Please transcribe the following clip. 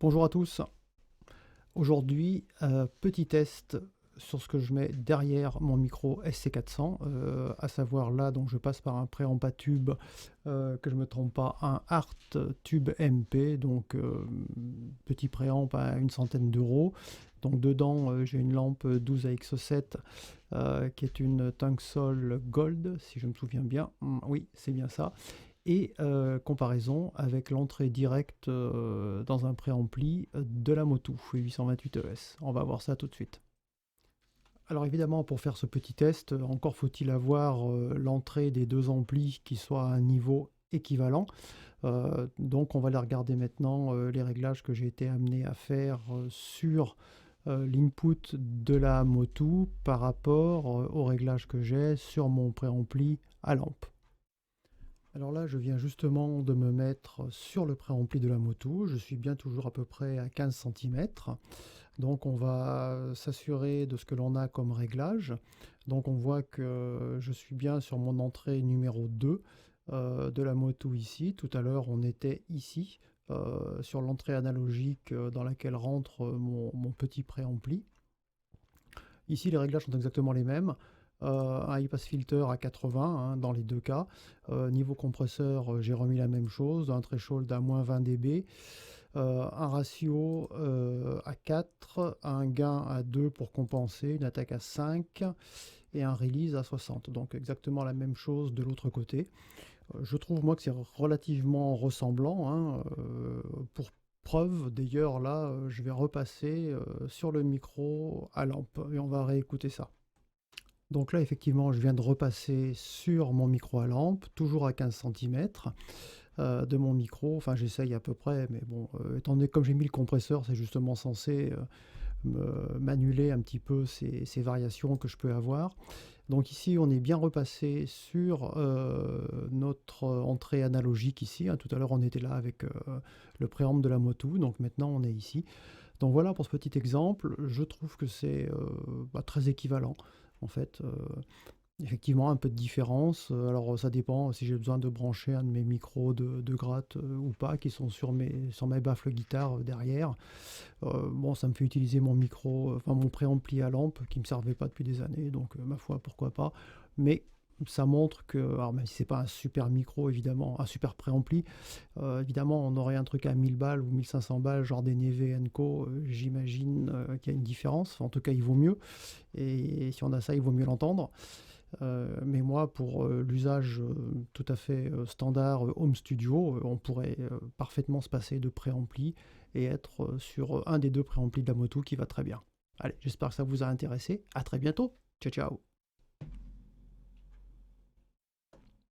Bonjour à tous. Aujourd'hui, petit test sur ce que je mets derrière mon micro SC400, à savoir là, donc je passe par un préamp à tube, que je ne me trompe pas, un Art Tube MP, donc petit préamp à une centaine d'euros. Donc dedans, j'ai une lampe 12AX7 qui est une Tunksol Gold, si je me souviens bien. Oui, c'est bien ça. Et comparaison avec l'entrée directe dans un préampli de la Motu 828 ES. On va voir ça tout de suite. Alors évidemment, pour faire ce petit test, encore faut-il avoir l'entrée des deux amplis qui soient à un niveau équivalent. Donc on va les regarder maintenant, les réglages que j'ai été amené à faire sur l'input de la Motu par rapport aux réglages que j'ai sur mon préampli à lampe. Alors là, je viens justement de me mettre sur le préampli de la Motu. Je suis bien toujours à peu près à 15 cm. Donc on va s'assurer de ce que l'on a comme réglage. Donc on voit que je suis bien sur mon entrée numéro 2 de la Motu ici. Tout à l'heure, on était ici, sur l'entrée analogique dans laquelle rentre mon petit préampli. Ici, les réglages sont exactement les mêmes. Un high pass filter à 80 hein, dans les deux cas. Niveau compresseur, j'ai remis la même chose, un threshold à moins 20 dB, un ratio à 4, un gain à 2 pour compenser, une attaque à 5 et un release à 60. Donc exactement la même chose de l'autre côté. Je trouve moi que c'est relativement ressemblant. Hein, pour preuve, d'ailleurs là, je vais repasser sur le micro à lampe et on va réécouter ça. Donc là, effectivement, je viens de repasser sur mon micro à lampe, toujours à 15 cm de mon micro. Enfin, j'essaye à peu près, mais bon, étant donné que comme j'ai mis le compresseur, c'est justement censé m'annuler un petit peu ces variations que je peux avoir. Donc ici, on est bien repassé sur notre entrée analogique ici. Hein. Tout à l'heure, on était là avec le préamp de la Motu, donc maintenant, on est ici. Donc voilà pour ce petit exemple. Je trouve que c'est très équivalent. En fait, effectivement, un peu de différence. Alors, ça dépend si j'ai besoin de brancher un de mes micros de gratte ou pas, qui sont sur mes baffles guitare derrière. Bon, ça me fait utiliser mon micro, enfin mon préampli à lampe qui ne me servait pas depuis des années, donc ma foi, pourquoi pas. Mais ça montre que, alors même si c'est pas un super micro, évidemment, un super préampli, évidemment, on aurait un truc à 1000 balles ou 1500 balles, genre des Neve Co, j'imagine qu'il y a une différence. Enfin, en tout cas, il vaut mieux. Et si on a ça, il vaut mieux l'entendre. Mais moi, pour l'usage tout à fait standard home studio, on pourrait parfaitement se passer de préampli et être sur un des deux préamplis de la Motu qui va très bien. Allez, j'espère que ça vous a intéressé. À très bientôt. Ciao, ciao.